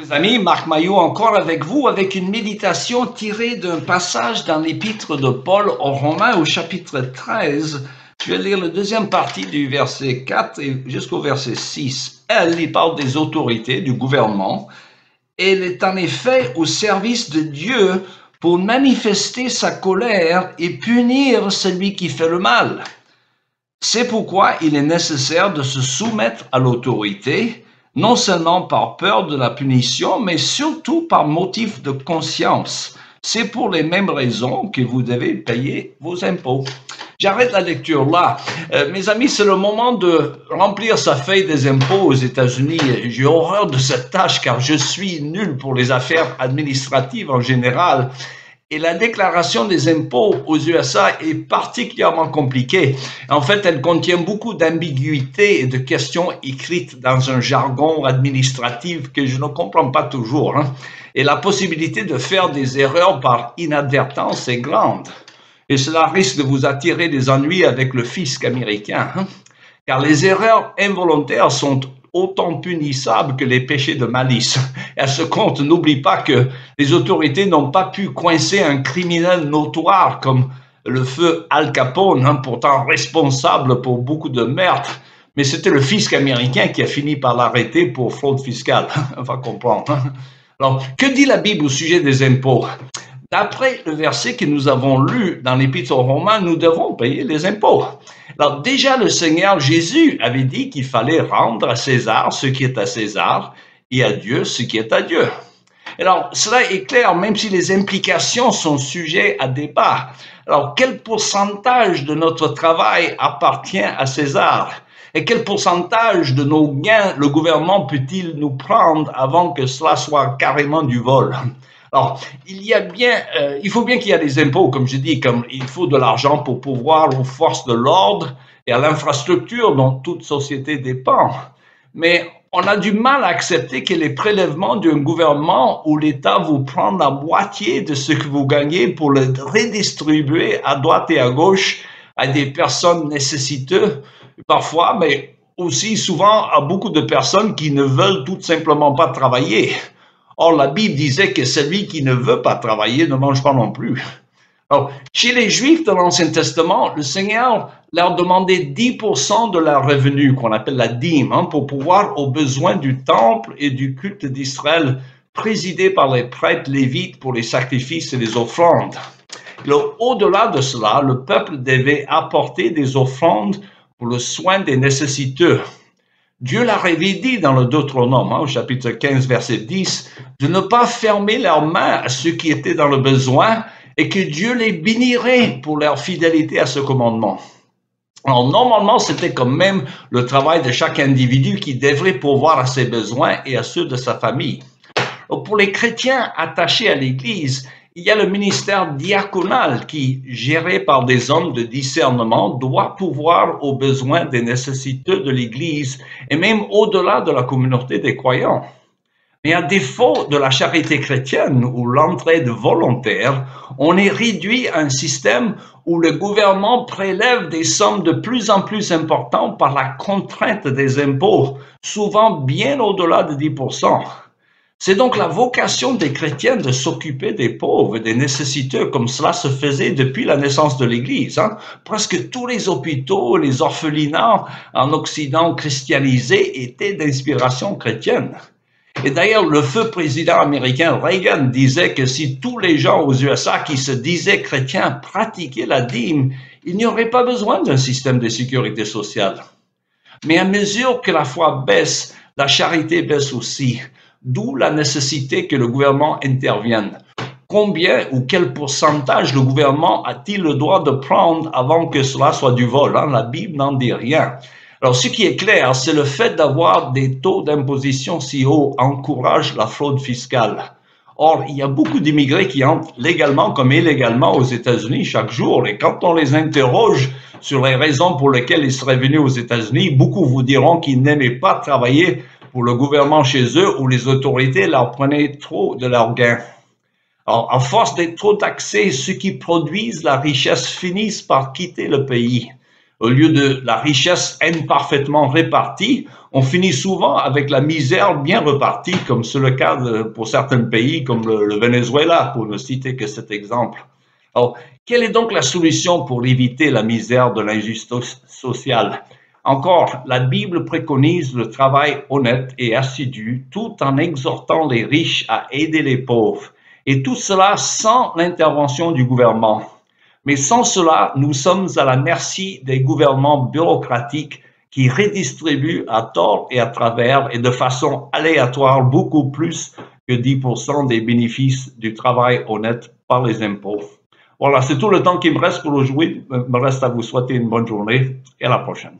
Les amis, Marc Maillot encore avec vous, avec une méditation tirée d'un passage dans l'épître de Paul aux Romains au chapitre 13. Je vais lire la deuxième partie du verset 4 et jusqu'au verset 6. Il parle des autorités, du gouvernement. Elle est en effet au service de Dieu pour manifester sa colère et punir celui qui fait le mal. C'est pourquoi il est nécessaire de se soumettre à l'autorité, non seulement par peur de la punition, mais surtout par motif de conscience. C'est pour les mêmes raisons que vous devez payer vos impôts. J'arrête la lecture là. Mes amis, c'est le moment de remplir sa feuille des impôts aux États-Unis. J'ai horreur de cette tâche car je suis nul pour les affaires administratives en général. Et la déclaration des impôts aux USA est particulièrement compliquée. En fait, elle contient beaucoup d'ambiguïtés et de questions écrites dans un jargon administratif que je ne comprends pas toujours. Et la possibilité de faire des erreurs par inadvertance est grande. Et cela risque de vous attirer des ennuis avec le fisc américain. Car les erreurs involontaires sont autant punissables que les péchés de malice. Et à ce compte, n'oublie pas que les autorités n'ont pas pu coincer un criminel notoire comme le feu Al Capone, pourtant responsable pour beaucoup de meurtres. Mais c'était le fisc américain qui a fini par l'arrêter pour fraude fiscale. On va comprendre. Alors, que dit la Bible au sujet des impôts? D'après le verset que nous avons lu dans l'Épître aux Romains, nous devons payer les impôts. Alors déjà, le Seigneur Jésus avait dit qu'il fallait rendre à César ce qui est à César et à Dieu ce qui est à Dieu. Alors, cela est clair, même si les implications sont sujets à débat. Alors, quel pourcentage de notre travail appartient à César? Et quel pourcentage de nos gains le gouvernement peut-il nous prendre avant que cela soit carrément du vol? Alors, il faut bien qu'il y ait des impôts, comme je dis, comme il faut de l'argent pour pouvoir aux forces de l'ordre et à l'infrastructure dont toute société dépend. Mais on a du mal à accepter que les prélèvements d'un gouvernement où l'État vous prend la moitié de ce que vous gagnez pour le redistribuer à droite et à gauche à des personnes nécessiteuses, parfois, mais aussi souvent à beaucoup de personnes qui ne veulent tout simplement pas travailler. Or, la Bible disait que celui qui ne veut pas travailler ne mange pas non plus. Alors, chez les Juifs de l'Ancien Testament, le Seigneur leur demandait 10% de leur revenu, qu'on appelle la dîme, pour pouvoir aux besoins du temple et du culte d'Israël, présidé par les prêtres lévites pour les sacrifices et les offrandes. Au-delà de cela, le peuple devait apporter des offrandes pour le soin des nécessiteux. Dieu leur avait dit dans le Deutéronome, au chapitre 15, verset 10, de ne pas fermer leurs mains à ceux qui étaient dans le besoin et que Dieu les bénirait pour leur fidélité à ce commandement. Alors, normalement, c'était quand même le travail de chaque individu qui devrait pourvoir à ses besoins et à ceux de sa famille. Alors, pour les chrétiens attachés à l'Église, il y a le ministère diaconal qui, géré par des hommes de discernement, doit pourvoir aux besoins des nécessiteux de l'Église et même au-delà de la communauté des croyants. Mais à défaut de la charité chrétienne ou l'entraide volontaire, on est réduit à un système où le gouvernement prélève des sommes de plus en plus importantes par la contrainte des impôts, souvent bien au-delà de 10%. C'est donc la vocation des chrétiens de s'occuper des pauvres, des nécessiteux, comme cela se faisait depuis la naissance de l'Église. Presque tous les hôpitaux, les orphelinats en Occident christianisé étaient d'inspiration chrétienne. Et d'ailleurs, le feu président américain Reagan disait que si tous les gens aux USA qui se disaient chrétiens pratiquaient la dîme, il n'y aurait pas besoin d'un système de sécurité sociale. Mais à mesure que la foi baisse, la charité baisse aussi. D'où la nécessité que le gouvernement intervienne. Combien ou quel pourcentage le gouvernement a-t-il le droit de prendre avant que cela soit du vol? La Bible n'en dit rien. Alors, ce qui est clair, c'est le fait d'avoir des taux d'imposition si hauts encourage la fraude fiscale. Or, il y a beaucoup d'immigrés qui entrent légalement comme illégalement aux États-Unis chaque jour. Et quand on les interroge sur les raisons pour lesquelles ils seraient venus aux États-Unis, beaucoup vous diront qu'ils n'aimaient pas travailler pour le gouvernement chez eux où les autorités leur prenaient trop de leurs gains. Alors, à force d'être trop taxés, ceux qui produisent la richesse finissent par quitter le pays. Au lieu de la richesse imparfaitement répartie, on finit souvent avec la misère bien repartie, comme c'est le cas pour certains pays comme le Venezuela, pour ne citer que cet exemple. Alors, quelle est donc la solution pour éviter la misère de l'injustice sociale? Encore, la Bible préconise le travail honnête et assidu tout en exhortant les riches à aider les pauvres. Et tout cela sans l'intervention du gouvernement. Mais sans cela, nous sommes à la merci des gouvernements bureaucratiques qui redistribuent à tort et à travers et de façon aléatoire beaucoup plus que 10% des bénéfices du travail honnête par les impôts. Voilà, c'est tout le temps qui me reste pour aujourd'hui. Il me reste à vous souhaiter une bonne journée et à la prochaine.